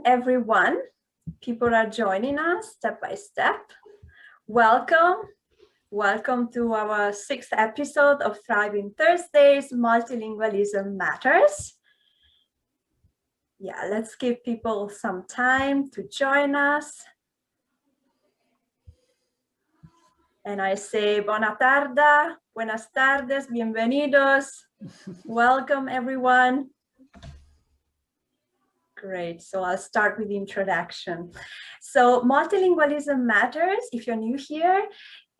everyone. People are joining us step by step. Welcome. Welcome to our 6th episode of Thriving Thursdays, Multilingualism Matters. Yeah, let's give people some time to join us. And I say buona tarda, buenas tardes, bienvenidos. Welcome, everyone. Great, so I'll start with the introduction. So Multilingualism Matters, if you're new here,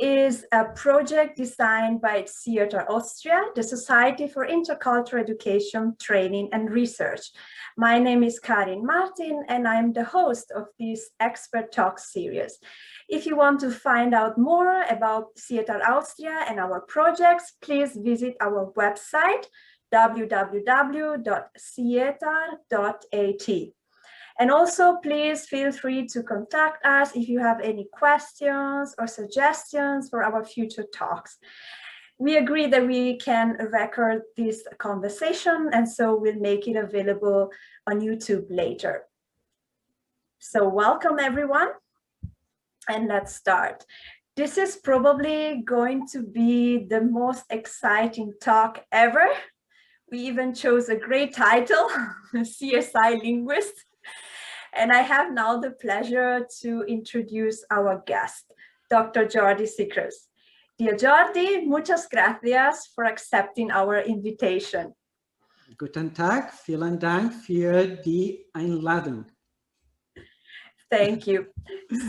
is a project designed by SIETAR Austria, the Society for Intercultural Education, Training and Research. My name is Karin and I'm the host of this expert talk series. If you want to find out more about SIETAR Austria and our projects, please visit our website, www.sietar.at. And also, please feel free to contact us if you have any questions or suggestions for our future talks. We agree that we can record this conversation, and so we'll make it available on YouTube later. So welcome, everyone, and let's start. This is probably going to be the most exciting talk ever. We even chose a great title, CSI Linguist. And I have now the pleasure to introduce our guest, Dr. Jordi Cicres. Dear Jordi, muchas gracias for accepting our invitation. Guten Tag, vielen Dank für die Einladung. Thank you.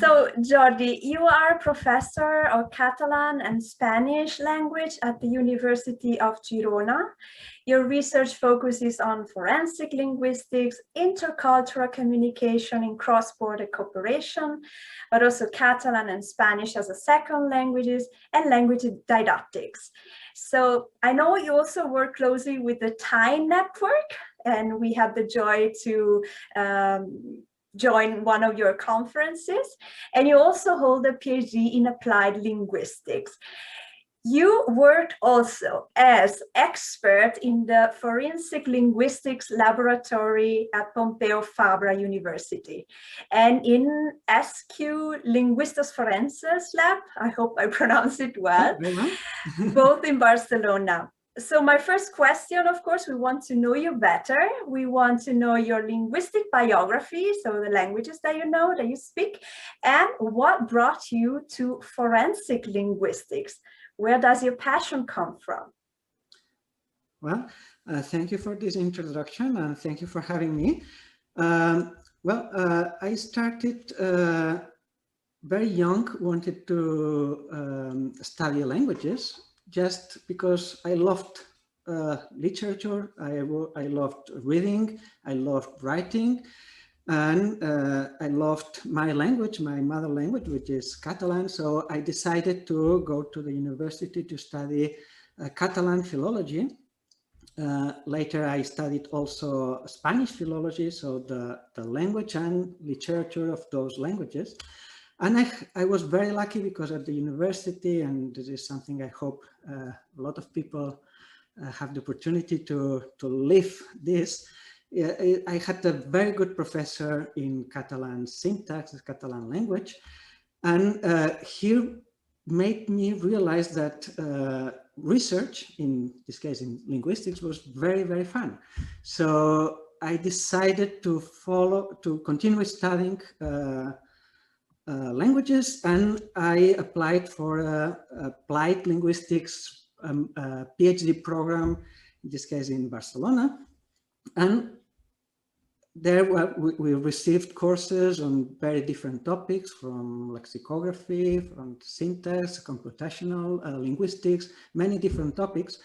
So, Jordi, you are a professor of Catalan and Spanish language at the University of Girona. Your research focuses on forensic linguistics, intercultural communication in cross-border cooperation, but also Catalan and Spanish as a second languages and language didactics. So I know you also work closely with the Thai network, and we had the joy to join one of your conferences, and you also hold a PhD in applied linguistics. You worked also as expert in the Forensic Linguistics Laboratory at Pompeu Fabra University and in SQ Linguistas Forenses Lab, I hope I pronounce it well, both in Barcelona. So my first question, of course, we want to know you better. We want to know your linguistic biography, so the languages that you know, that you speak, and what brought you to forensic linguistics. Where does your passion come from? Well, thank you for this introduction and thank you for having me. I started very young, wanted to study languages just because I loved literature, I loved reading, I loved writing, and I loved my language, my mother language, which is Catalan. So I decided to go to the university to study Catalan philology. Later, I studied also Spanish philology, so the language and literature of those languages. And I was very lucky because at the university, and this is something I hope a lot of people have the opportunity to live this, I had a very good professor in Catalan syntax, the Catalan language, and he made me realize that research, in this case in linguistics, was very, very fun. So I decided to continue studying languages, and I applied for applied linguistics PhD program, in this case in Barcelona. And there we received courses on very different topics, from lexicography, from syntax, computational linguistics, many different topics.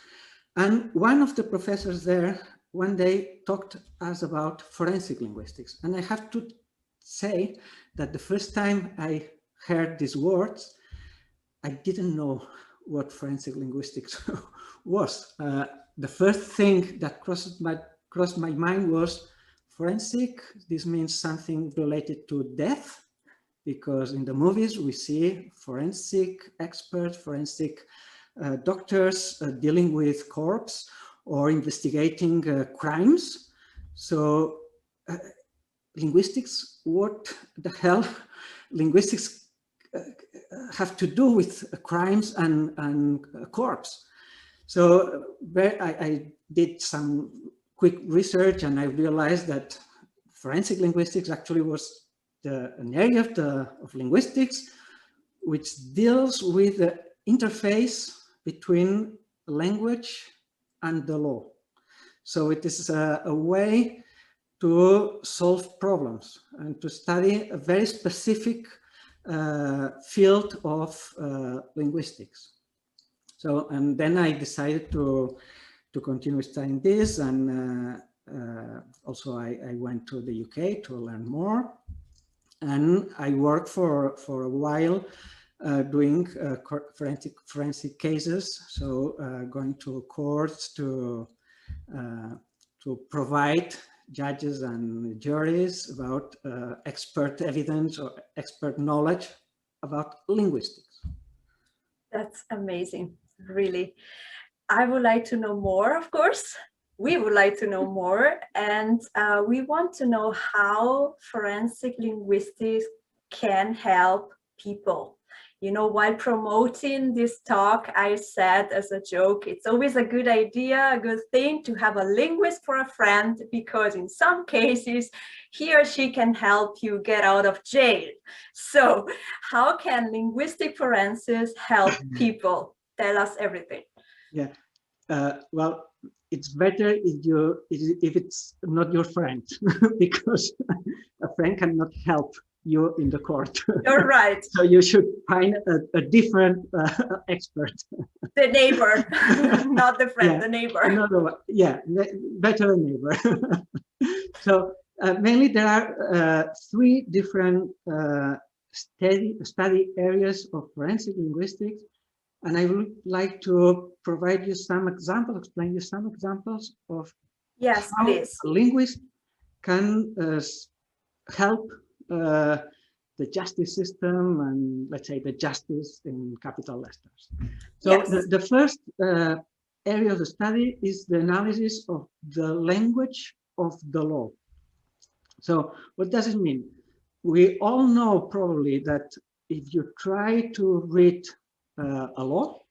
And one of the professors there one day talked to us about forensic linguistics. And I have to say that the first time I heard these words, I didn't know what forensic linguistics was. The first thing that crossed my mind was forensic. This means something related to death, because in the movies we see forensic experts, forensic doctors dealing with corpse or investigating crimes. So linguistics, what the hell linguistics have to do with crimes and corpse. So I did some quick research, and I realized that forensic linguistics actually was an area of linguistics which deals with the interface between language and the law. So it is a way to solve problems and to study a very specific field of linguistics. So, and then I decided to continue studying this, and also I went to the UK to learn more, and I worked for a while doing forensic cases, so going to courts to provide judges and juries about expert evidence or expert knowledge about linguistics. That's amazing, really. I would like to know more, of course. We would like to know more, and we want to know how forensic linguistics can help people. You know, while promoting this talk, I said as a joke, it's always a good idea, a good thing to have a linguist for a friend, because in some cases, he or she can help you get out of jail. So how can linguistic forensics help people? Tell us everything. Yeah, well, it's better if it's not your friend, because a friend cannot help you in the court. You're right. So you should find a different expert. The neighbor, not the friend, yeah, the neighbor. Another one. Yeah, better neighbor. So mainly there are three different study areas of forensic linguistics, and I would like to provide you some examples, explain you some examples of how please. a linguist can help the justice system, and let's say the justice in capital letters. So the first area of the study is the analysis of the language of the law. So what does it mean? We all know probably that if you try to read a law,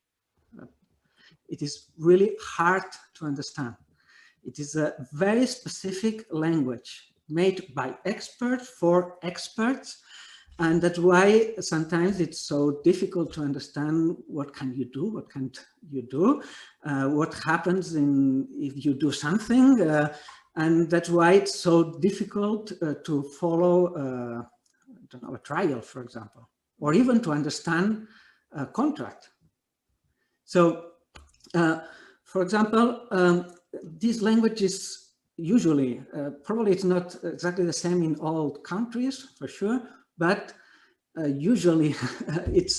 it is really hard to understand. It is a very specific language made by experts for experts, and that's why sometimes it's so difficult to understand what can you do, what can't you do, what happens if you do something, and that's why it's so difficult to follow I don't know, a trial, for example, or even to understand a contract. So, for example, this language is usually, probably it's not exactly the same in all countries, for sure, but usually it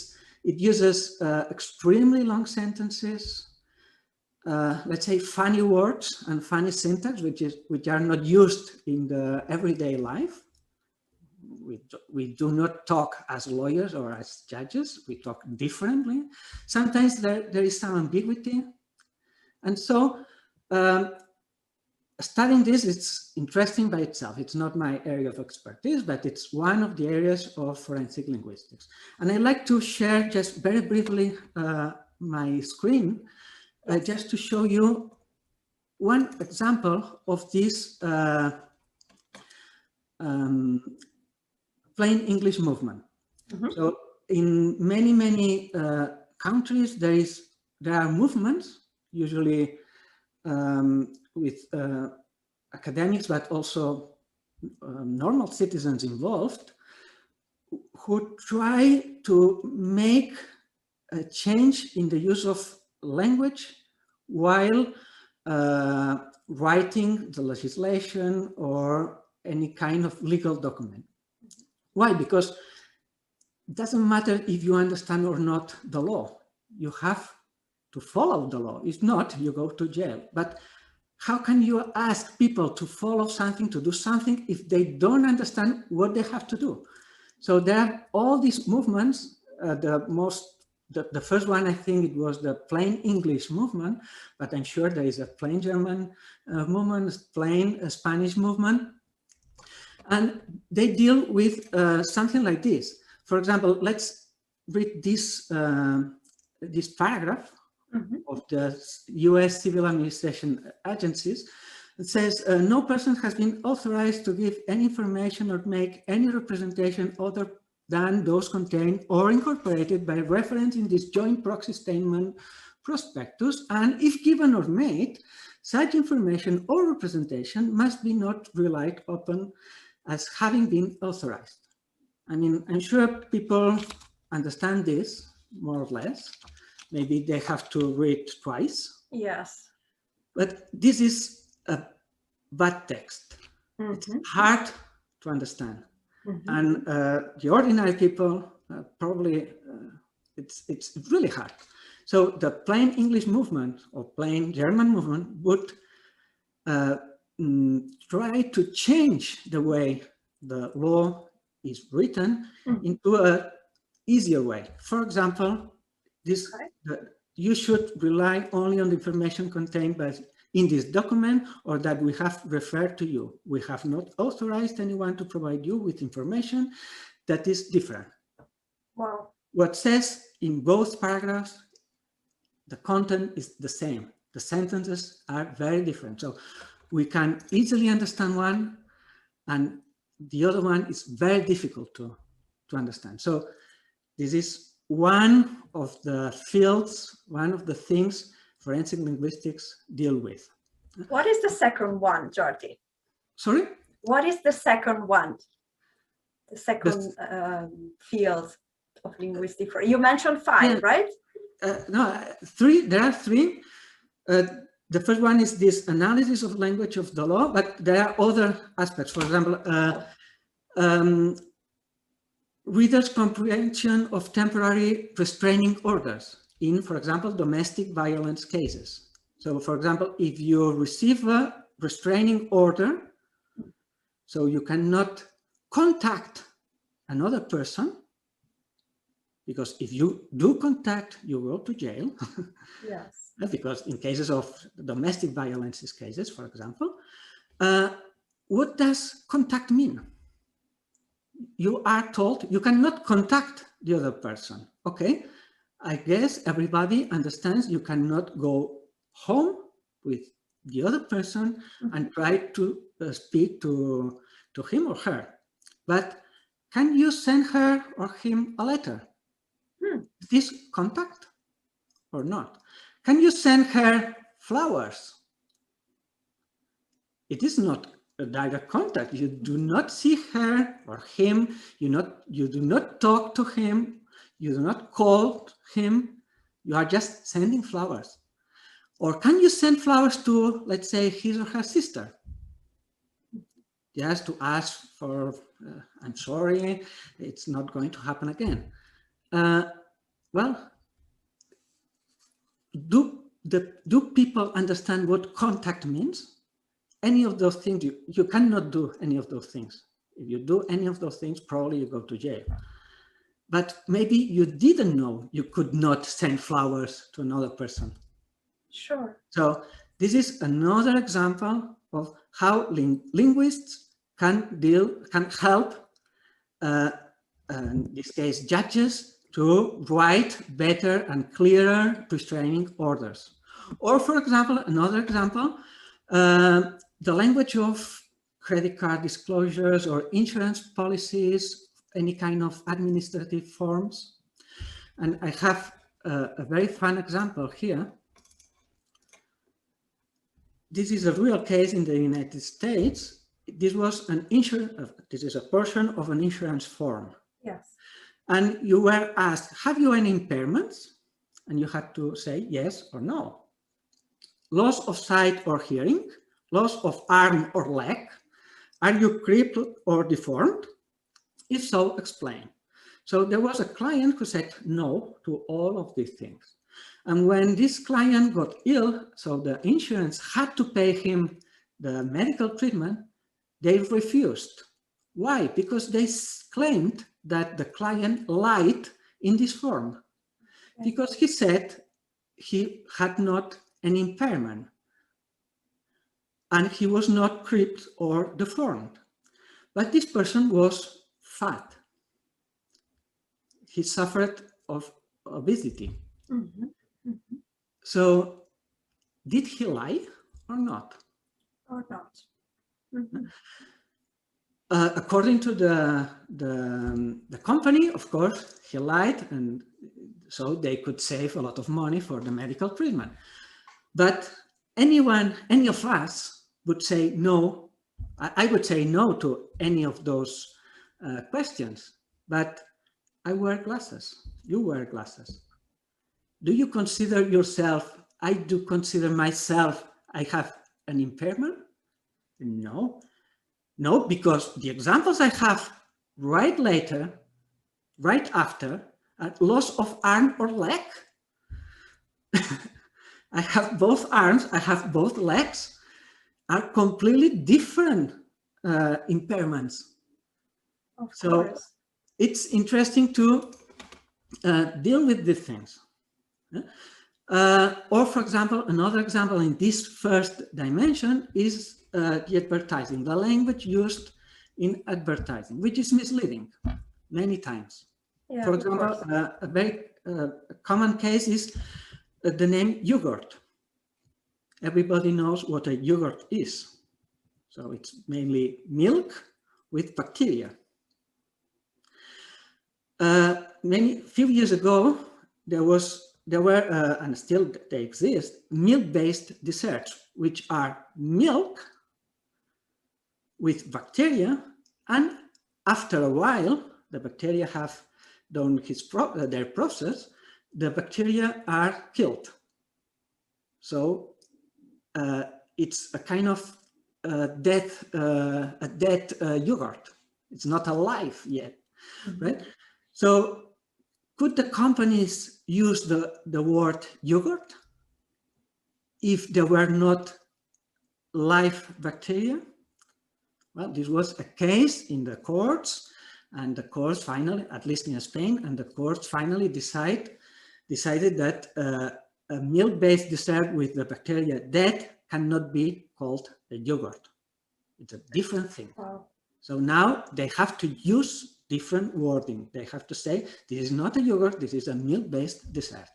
uses extremely long sentences, let's say funny words and funny syntax, which are not used in the everyday life. We do not talk as lawyers or as judges, we talk differently. Sometimes there is some ambiguity. And so studying this, it's interesting by itself. It's not my area of expertise, but it's one of the areas of forensic linguistics. And I'd like to share just very briefly my screen, just to show you one example of this plain English movement. Mm-hmm. So in many countries, there are movements, usually with academics, but also normal citizens involved, who try to make a change in the use of language while writing the legislation or any kind of legal document. Why? Because it doesn't matter if you understand or not the law. You have to follow the law. If not, you go to jail. But how can you ask people to follow something, to do something, if they don't understand what they have to do? So there are all these movements. The first one, I think it was the plain English movement, but I'm sure there is a plain German movement, plain Spanish movement. And they deal with something like this. For example, let's read this, this paragraph of the US Civil Administration Agencies. It says, no person has been authorized to give any information or make any representation other than those contained or incorporated by reference in this joint proxy statement prospectus, and if given or made, such information or representation must be not relied upon as having been authorized. I mean, I'm sure people understand this more or less. Maybe they have to read twice. Yes. But this is a bad text. It's hard to understand. And the ordinary people probably, it's really hard. So the plain English movement or plain German movement would try to change the way the law is written into an easier way. For example, this you should rely only on the information contained in this document or that we have referred to you. We have not authorized anyone to provide you with information that is different. Wow. What says in both paragraphs, the content is the same. The sentences are very different. So we can easily understand one and the other one is very difficult to understand. So this is one of the fields, one of the things forensic linguistics deal with. What is the second one, Jordi? Sorry? What is the second one? The second field of linguistic. You mentioned 5, right? No, 3. There are 3. The first one is this analysis of language of the law, but there are other aspects. For example, readers' comprehension of temporary restraining orders in, for example, domestic violence cases. So, for example, if you receive a restraining order, so you cannot contact another person, because if you do contact, you go to jail. Yes. Because in cases of domestic violence cases, for example, what does contact mean? You are told you cannot contact the other person. Okay, I guess everybody understands you cannot go home with the other person and try to speak to him or her. But can you send her or him a letter? Is this contact or not? Can you send her flowers? It is not a direct contact. You do not see her or him. You do not talk to him. You do not call him. You are just sending flowers. Or can you send flowers to, let's say, his or her sister? Just to ask for, I'm sorry, it's not going to happen again. Well, do people understand what contact means? Any of those things, you cannot do any of those things. If you do any of those things, probably you go to jail. But maybe you didn't know you could not send flowers to another person. Sure. So this is another example of how linguists can help, in this case, judges to write better and clearer restraining orders. Or, for example, another example, the language of credit card disclosures or insurance policies, any kind of administrative forms. And I have a very fun example here. This is a real case in the United States. This was an this is a portion of an insurance form. Yes. And you were asked, have you any impairments? And you had to say yes or no. Loss of sight or hearing, loss of arm or leg, are you crippled or deformed? If so, explain. So there was a client who said no to all of these things. And when this client got ill, so the insurance had to pay him the medical treatment, they refused. Why? Because they claimed that the client lied in this form. Because he said he had not an impairment and he was not crippled or deformed. But this person was fat. He suffered of obesity. Mm-hmm. Mm-hmm. So did he lie or not? Or not? Mm-hmm. According to the company, of course, he lied, and so they could save a lot of money for the medical treatment. But any of us would say no. I would say no to any of those questions. But I wear glasses. You wear glasses. Do you consider yourself? I do consider myself. I have an impairment? No. No, because the examples I have right after, are loss of arm or leg. I have both arms, I have both legs, are completely different impairments. Of So course. it's interesting to deal with these things. Or, for example, another example in this first dimension is the advertising, the language used in advertising, which is misleading many times. Yeah, for example, a very common case is the name yogurt. Everybody knows what a yogurt is. So it's mainly milk with bacteria. Few years ago, there were, and still they exist, milk-based desserts, which are milk with bacteria, and after a while, the bacteria have done their process, the bacteria are killed. So it's a kind of dead yogurt. It's not alive yet, right? So could the companies use the word yogurt if there were not live bacteria? Well, this was a case in the courts, and the courts finally, at least in Spain, and the courts finally decided that a milk-based dessert with the bacteria dead cannot be called a yogurt. It's a different thing. Wow. So now they have to use different wording. They have to say, this is not a yogurt, this is a milk-based dessert.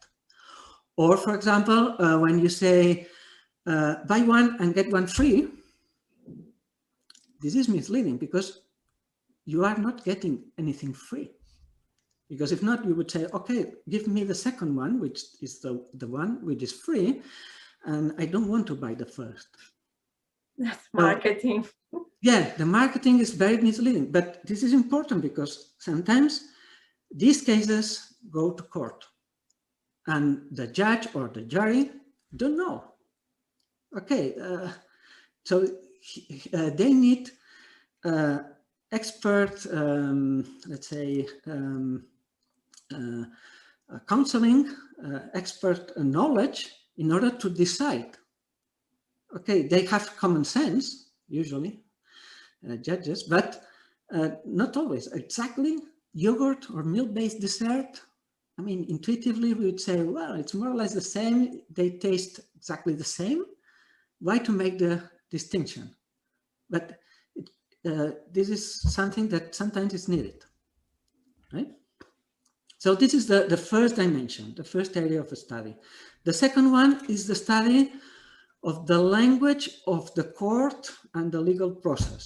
Or, for example, when you say, buy one and get one free, this is misleading because you are not getting anything free. Because if not, you would say, okay, give me the second one, which is the one which is free, and I don't want to buy the first. That's marketing. Yeah, the marketing is very misleading, but this is important because sometimes these cases go to court and the judge or the jury don't know. Okay, so they need expert, let's say, counseling, expert knowledge in order to decide. Okay, they have common sense, usually, judges, but not always. Exactly, yogurt or milk-based dessert, I mean, intuitively we would say, well, it's more or less the same. They taste exactly the same. Why to make the distinction? But this is something that sometimes is needed, right? So this is the first dimension, the first area of study. The second one is the study of the language of the court and the legal process.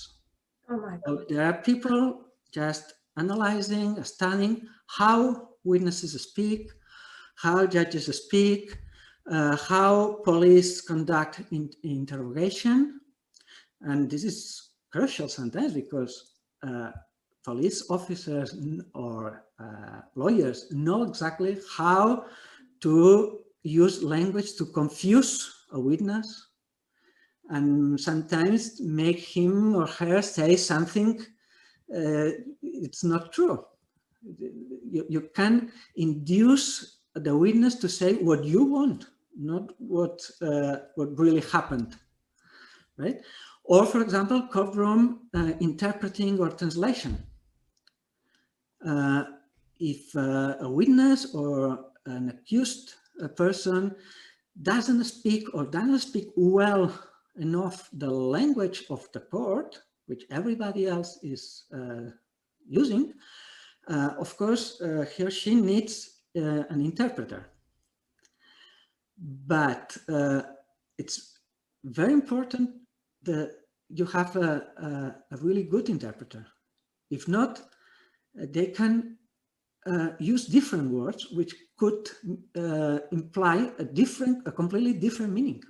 Oh my God. So there are people just analyzing, studying how witnesses speak, how judges speak, how police conduct interrogation. And this is crucial sometimes because police officers or lawyers know exactly how to use language to confuse a witness and sometimes make him or her say something it's not true. You can induce the witness to say what you want, not what really happened, right? Or, for example, courtroom interpreting or translation. If a witness or an accused person doesn't speak or doesn't speak well enough the language of the court, which everybody else is using, of course, he or she needs an interpreter. But it's very important that you have a really good interpreter. If not, they can use different words which could imply a completely different meaning.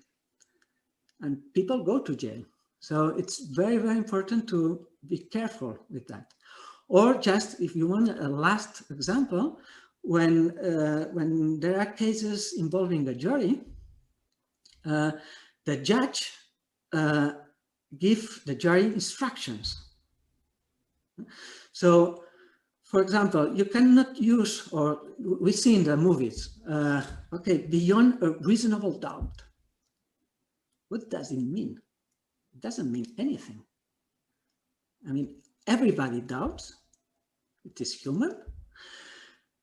And people go to jail. So it's very, very important to be careful with that. Or just, if you want a last example, when there are cases involving a jury, the judge gives the jury instructions. So, for example, you cannot use, or we see in the movies, okay, beyond a reasonable doubt. What does it mean? It doesn't mean anything. I mean, everybody doubts. It is human.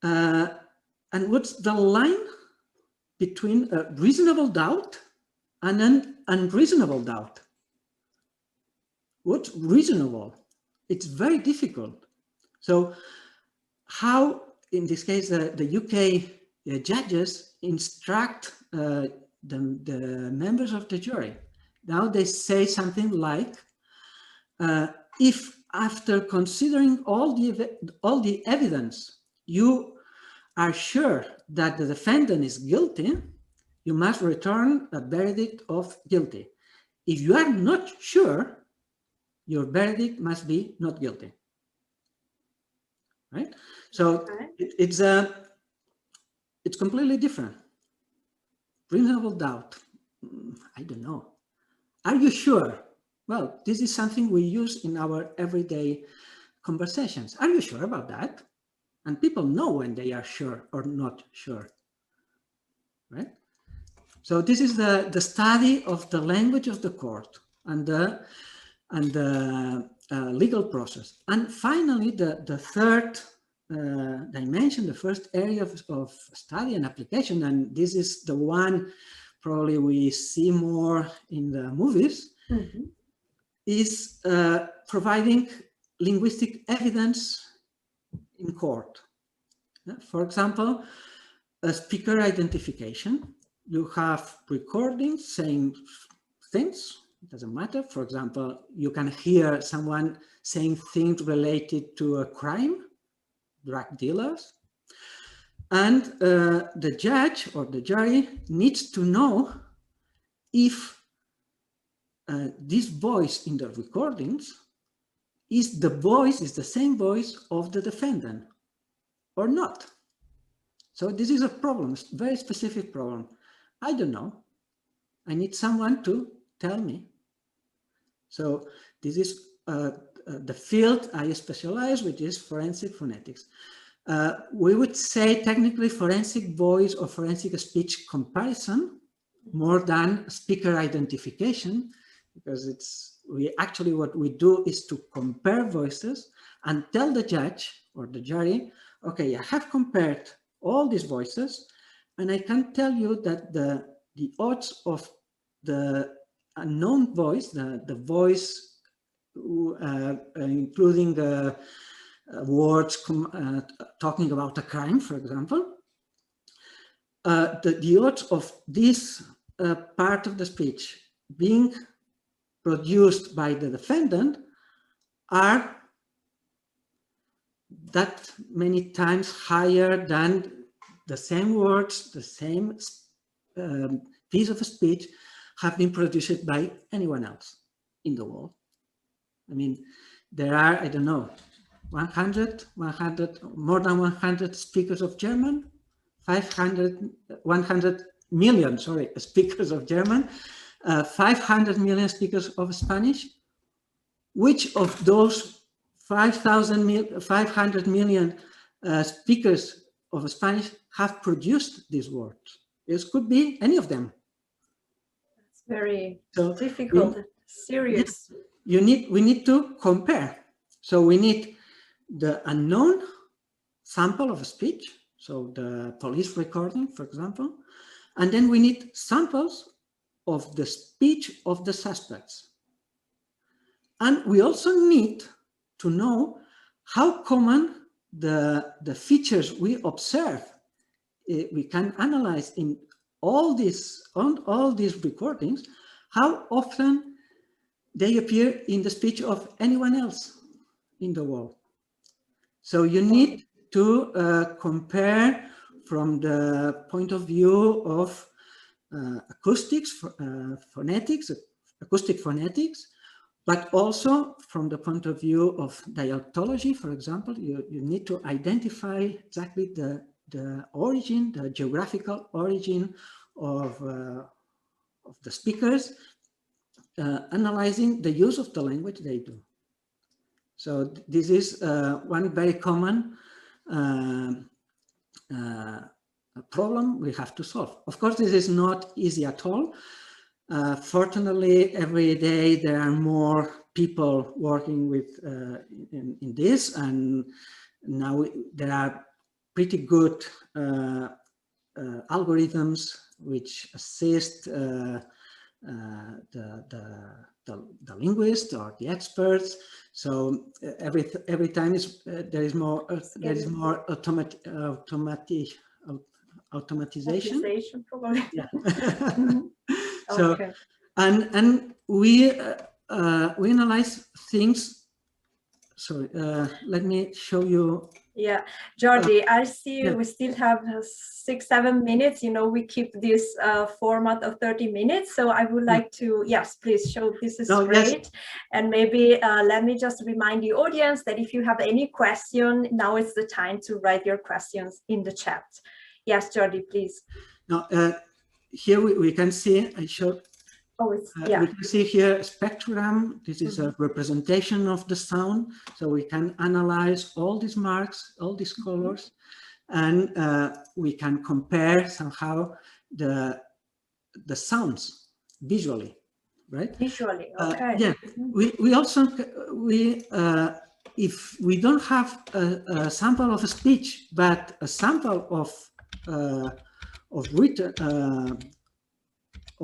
And what's the line between a reasonable doubt and an unreasonable doubt? What's reasonable? It's very difficult. So how, in this case, the UK judges instruct the members of the jury? Now they say something like, if after considering all the evidence, you are sure that the defendant is guilty, you must return a verdict of guilty. If you are not sure, your verdict must be not guilty. Right? So it's completely different. Reasonable doubt. I don't know. Are you sure? Well, this is something we use in our everyday conversations. Are you sure about that? And people know when they are sure or not sure, right? So this is the study of the language of the court and the legal process. And finally, the third dimension, the first area of study and application, and this is the one probably we see more in the movies, is providing linguistic evidence in court. For example, a speaker identification. You have recordings saying things, it doesn't matter. For example, you can hear someone saying things related to a crime, drug dealers. And the judge or the jury needs to know if this voice in the recordings is the same voice of the defendant or not. So this is a problem, a very specific problem. I don't know. I need someone to tell me. So this is the field I specialize, which is forensic phonetics. We would say technically forensic voice or forensic speech comparison more than speaker identification, because actually what we do is to compare voices and tell the judge or the jury, okay, I have compared all these voices, and I can tell you that the odds of the unknown voice, the voice including the words talking about a crime, for example, the odds of this part of the speech being produced by the defendant are that many times higher than the same words, the same piece of speech have been produced by anyone else in the world. I mean, there are, I don't know, 100, more than 100 speakers of German, 100 million, sorry, speakers of German, 500 million speakers of Spanish. Which of those 500 million speakers of Spanish have produced these words? It could be any of them. It's very difficult, serious. We need to compare. So we need the unknown sample of a speech, so the police recording, for example, and then we need samples of the speech of the suspects. And we also need to know how common the features we observe, we can analyze in all these recordings, how often they appear in the speech of anyone else in the world. So you need to compare from the point of view of acoustics, phonetics, acoustic phonetics, but also from the point of view of dialectology. For example, you need to identify exactly the origin, the geographical origin of the speakers, analyzing the use of the language they do. So this is one very common problem we have to solve. Of course, this is not easy at all. Fortunately, every day there are more people working with in this, and now there are pretty good algorithms which assist the linguist or the experts. So every time there is more automatization probably. Yeah. So okay. and we analyze things. Sorry, let me show you. Yeah, Jordi, I see yeah. we still have 6-7 minutes. You know, we keep this format of 30 minutes. So I would like to, yes, please show, this is great. Yes. And maybe let me just remind the audience that if you have any question, now is the time to write your questions in the chat. Yes, Jordi, please. Now, here we can see, I showed. Oh, it's, yeah. We can see here a spectrum. This is a representation of the sound. So we can analyze all these marks, all these colors, and we can compare somehow the sounds visually, right? Visually, okay. Yeah, we also, if we don't have a sample of a speech, but a sample of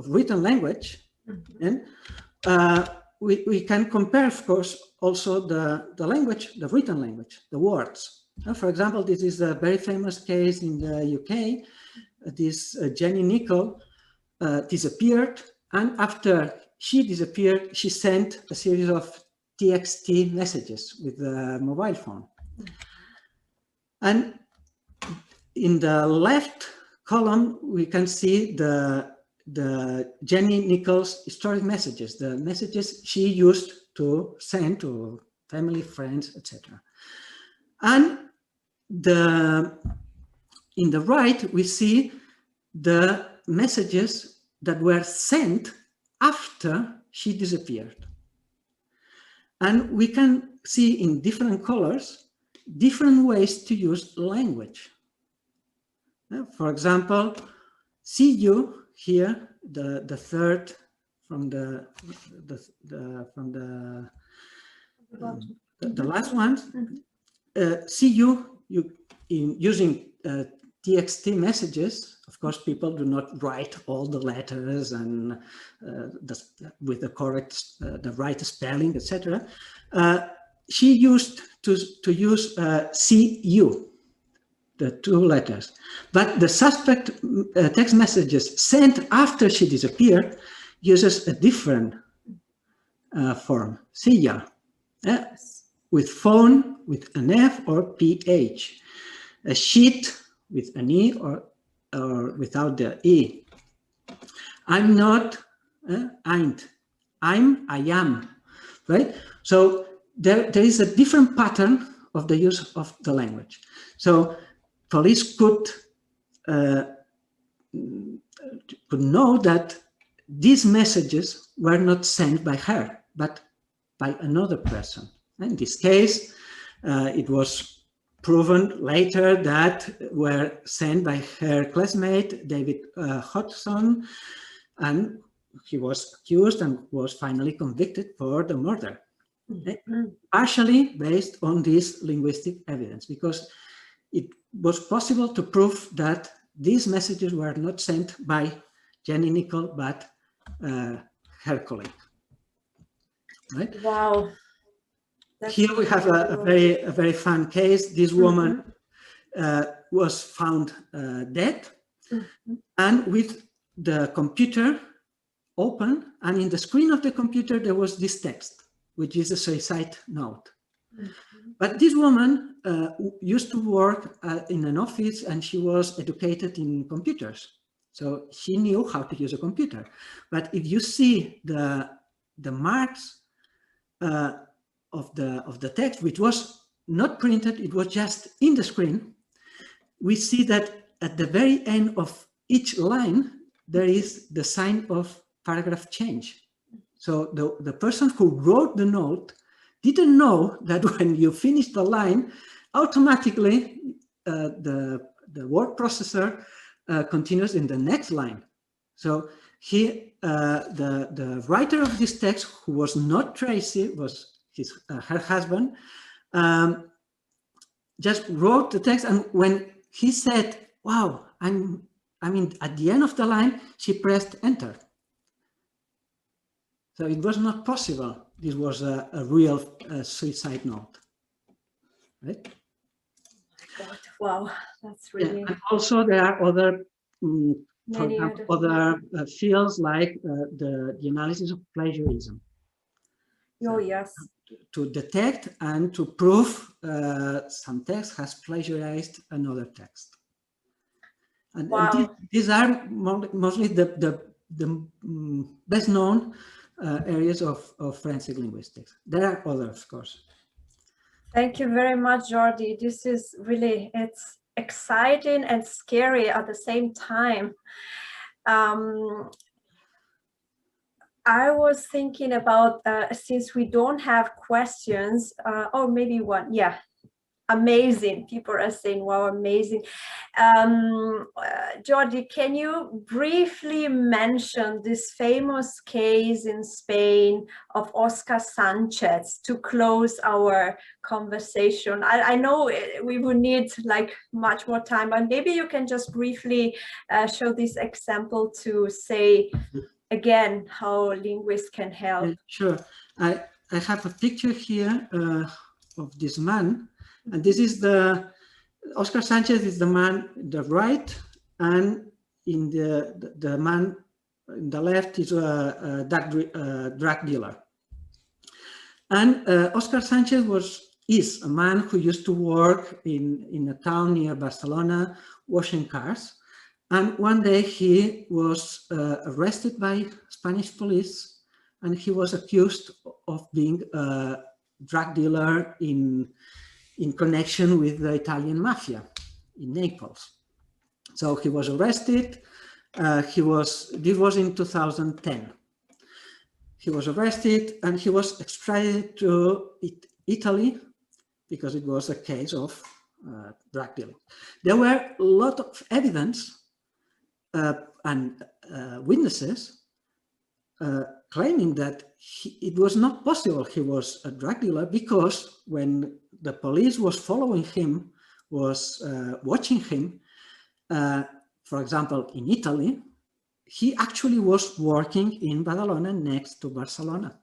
written language, and we can compare, of course, also the language, the written language, the words. For example, this is a very famous case in the UK. This Jenny Nicol disappeared, and after she disappeared, she sent a series of TXT messages with the mobile phone. And in the left column, we can see the Jenny Nicol's historic messages, the messages she used to send to family, friends, etc. And in the right, we see the messages that were sent after she disappeared. And we can see in different colors, different ways to use language. For example, see you here, the third from the last one. See you in using TXT messages. Of course, people do not write all the letters and with the correct, the right spelling, etc. She used to use CU, the two letters, but the suspect text messages sent after she disappeared uses a different form, Sia, with phone with an F or PH, a sheet with an E or without the E. I'm not, ain't, I'm, I am, right? So there is a different pattern of the use of the language. So police could know that these messages were not sent by her, but by another person. In this case, it was proven later that were sent by her classmate, David Hodgson, and he was accused and was finally convicted for the murder. Partially based on this linguistic evidence, because it was possible to prove that these messages were not sent by Jenny Nicol, but her colleague. right? Wow. That's Here we have a very fun case. This woman was found dead, and with the computer open, and in the screen of the computer there was this text, which is a suicide note. But this woman used to work in an office, and she was educated in computers, so she knew how to use a computer. But if you see the marks of the text, which was not printed, it was just in the screen, we see that at the very end of each line there is the sign of paragraph change. So the person who wrote the note didn't know that when you finish the line, automatically the word processor continues in the next line. So he, the writer of this text, who was not Tracy, was her husband, just wrote the text, and when he said, "Wow, I mean, at the end of the line," she pressed enter. So it was not possible. This was a real suicide note, right? Oh my God. Wow, that's really. Yeah. And also there are other, for example, other fields like the analysis of plagiarism. Oh, yes. To detect and to prove some text has plagiarized another text. And, wow. and these are mostly the best known areas of forensic linguistics. There are others, of course. Thank you very much, Jordi. This is really, it's exciting and scary at the same time. I was thinking about, since we don't have questions, or maybe one, yeah, amazing. People are saying, wow, amazing. Jordi, can you briefly mention this famous case in Spain of Oscar Sanchez to close our conversation? I know we would need like much more time, but maybe you can just briefly show this example to say again how linguists can help. Yeah, sure. I have a picture here of this man, and this is Oscar Sanchez is the man on the right, and in the man on the left is a drug dealer. And Oscar Sanchez is a man who used to work in a town near Barcelona washing cars. And one day he was arrested by Spanish police, and he was accused of being a drug dealer in connection with the Italian mafia in Naples. So he was arrested. This was in 2010. He was arrested and he was extradited to Italy because it was a case of drug dealing. There were a lot of evidence and witnesses claiming that it was not possible he was a drug dealer, because when the police was following him, was watching him, for example, in Italy, he actually was working in Badalona next to Barcelona.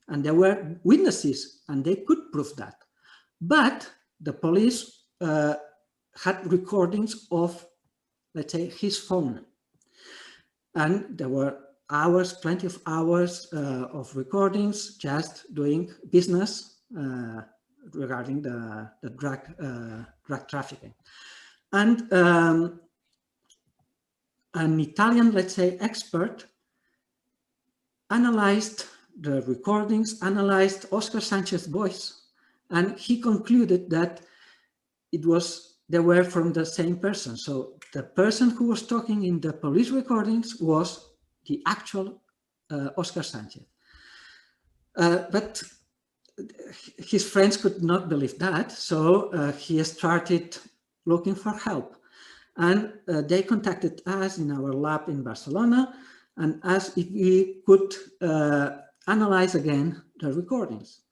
And there were witnesses and they could prove that. But the police had recordings of, let's say, his phone. And there were hours, plenty of hours of recordings just doing business regarding the drug trafficking. And an Italian, let's say, expert analyzed the recordings, analyzed Oscar Sanchez's voice, and he concluded that they were from the same person. So the person who was talking in the police recordings was the actual Oscar Sanchez. But his friends could not believe that, so he started looking for help. And they contacted us in our lab in Barcelona and asked if we could analyze again the recordings.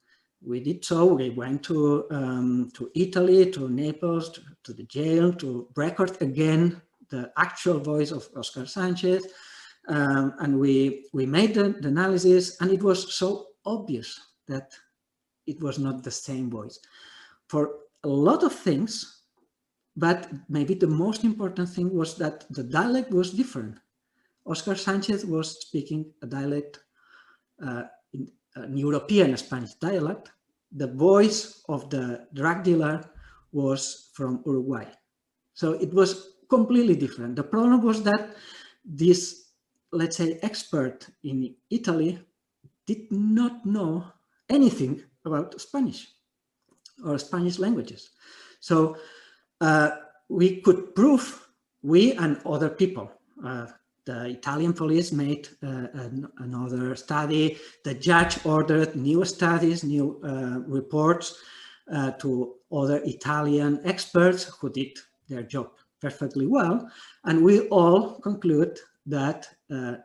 We did so. We went to Italy, to Naples, to the jail, to record again the actual voice of Oscar Sanchez. And we made the analysis, and it was so obvious that it was not the same voice for a lot of things, but maybe the most important thing was that the dialect was different. Oscar Sanchez was speaking a dialect, in an European Spanish dialect. The voice of the drug dealer was from Uruguay. So it was completely different. The problem was that this, let's say, expert in Italy did not know anything about Spanish or Spanish languages. So we could prove, we and other people, the Italian police made another study, the judge ordered new studies, new reports to other Italian experts who did their job perfectly well, and we all conclude that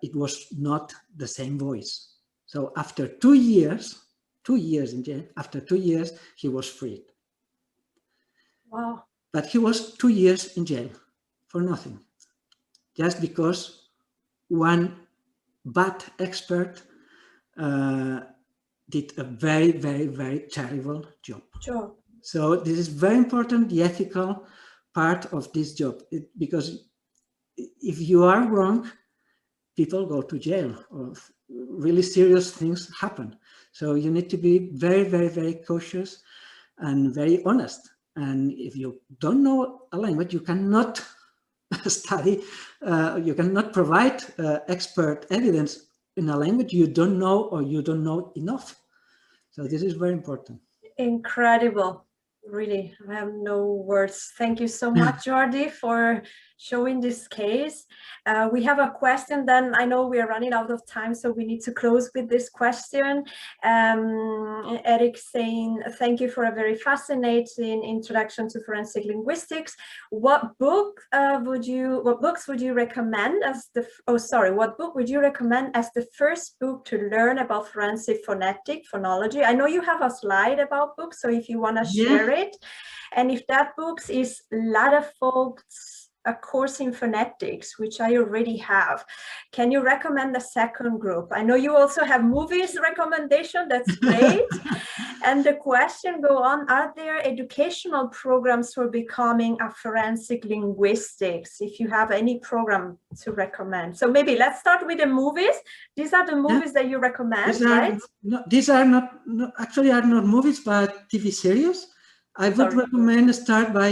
it was not the same voice. So after 2 years in jail, after 2 years, he was freed. Wow. But he was 2 years in jail for nothing, just because one bad expert did a very, very, very terrible job. Sure. So this is very important, the ethical part of this job, because if you are wrong, people go to jail or really serious things happen. So you need to be very, very, very cautious and very honest. And if you don't know a language, you cannot study, you cannot provide expert evidence in a language you don't know or you don't know enough. So this is very important. Incredible. Really, I have no words. Thank you so much, Jordi, for showing this case. We have a question then. I know we are running out of time, so we need to close with this question. Eric saying, thank you for a very fascinating introduction to forensic linguistics. What books would you recommend as what book would you recommend as the first book to learn about forensic phonology? I know you have a slide about books, so if you want to share it. And if that book is Ladderfolk's A Course in Phonetics, which I already have, can you recommend the second group? I know you also have movies recommendation, that's great. And the question go on, are there educational programs for becoming a forensic linguistics? If you have any program to recommend. So maybe let's start with the movies. These are the movies that you recommend, right? These are not actually are not movies, but TV series. I would recommend start by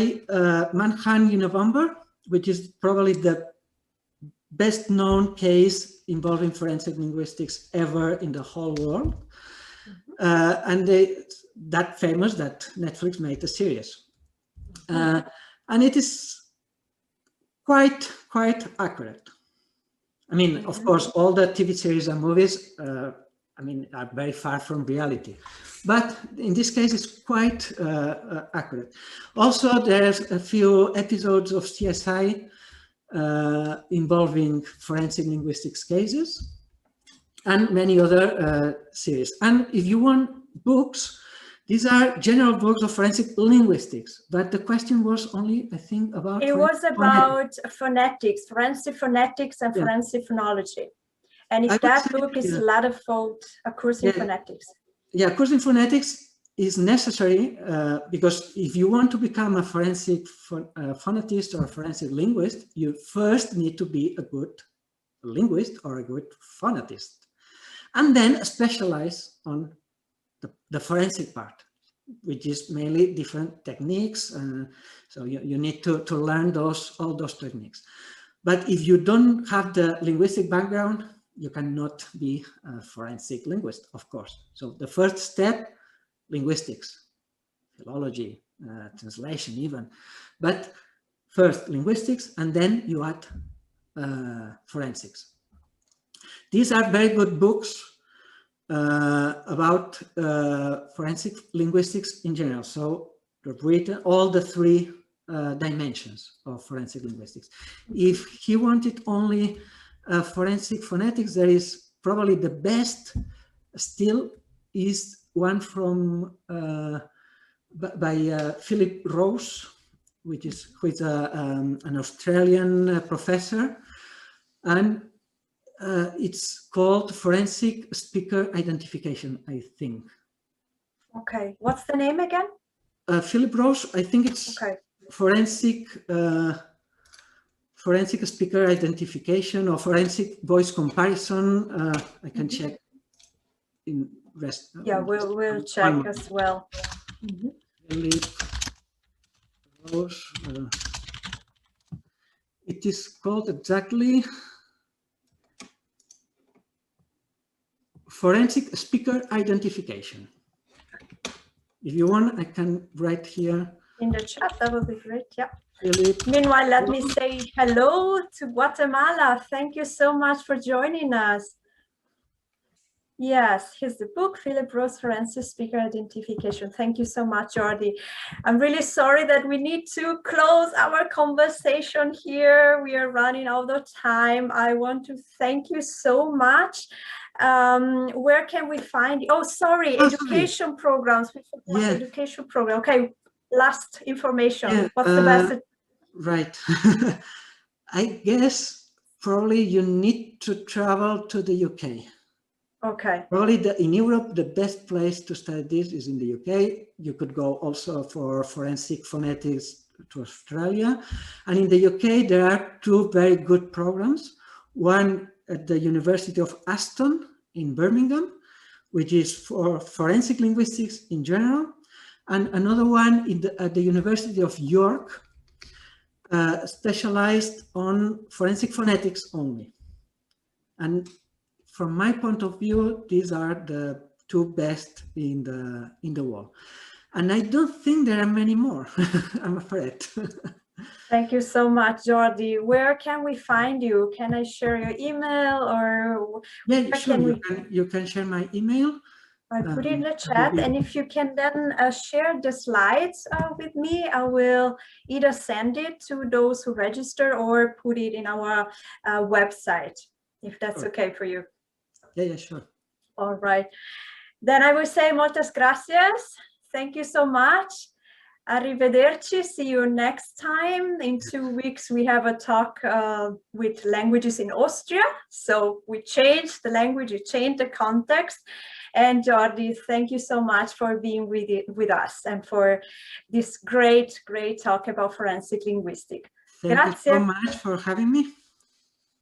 Manhunt in November, which is probably the best known case involving forensic linguistics ever in the whole world. And that famous that Netflix made a series. And it is quite accurate. I mean, of course, all the TV series and movies, I mean, are very far from reality. But in this case, it's quite accurate. Also, there's a few episodes of CSI involving forensic linguistics cases and many other series. And if you want books, these are general books of forensic linguistics. But the question was only, I think, about... It was about phonetics, forensic phonetics and forensic phonology. And if that book is Ladderfolk, A Course in Phonetics. Yeah, A Course in Phonetics is necessary because if you want to become a forensic phonetist or a forensic linguist, you first need to be a good linguist or a good phonetist, and then specialize on the forensic part, which is mainly different techniques. So you need to learn all those techniques. But if you don't have the linguistic background, you cannot be a forensic linguist, of course. So the first step, linguistics, philology, translation even. But first linguistics, and then you add forensics. These are very good books about forensic linguistics in general. So they've written all the three dimensions of forensic linguistics. If he wanted only forensic phonetics, there is probably the best still is one from by Philip Rose, who is an Australian professor, and It's called forensic speaker identification, I think. Okay, what's the name again? Philip Rose, I think it's okay. Forensic speaker identification or forensic voice comparison. I can check in rest. Yeah, we'll check as well. Philip Rose, it is called exactly forensic speaker identification. If you want, I can write here. In the chat, that would be great, yeah. Philip. Meanwhile, let me say hello to Guatemala. Thank you so much for joining us. Yes, here's the book, Philip Rose, Forensic Speaker Identification. Thank you so much, Jordi. I'm really sorry that we need to close our conversation here. We are running out of time. I want to thank you so much. Where can we find you? Oh, sorry, education programs. Yeah. Education program. Okay, last information. Yeah, what's the best? Right. I guess probably you need to travel to the UK. Okay. Probably in Europe, the best place to study this is in the UK. You could go also for forensic phonetics to Australia. And in the UK, there are two very good programs. One at the University of Aston in Birmingham, which is for forensic linguistics in general. And another one at the University of York, specialized on forensic phonetics only. And from my point of view, these are the two best in the world. And I don't think there are many more, I'm afraid. Thank you so much, Jordi. Where can we find you? Can I share your email or? Yeah, sure, you can share my email. I put it in the chat, and if you can then share the slides with me, I will either send it to those who register or put it in our website, if that's okay for you. Yeah, sure. All right. Then I will say muchas gracias. Thank you so much. Arrivederci. See you next time. In 2 weeks, we have a talk with languages in Austria. So we changed the language, we changed the context. And Jordi, thank you so much for being with us and for this great talk about forensic linguistics. Thank you so much for having me.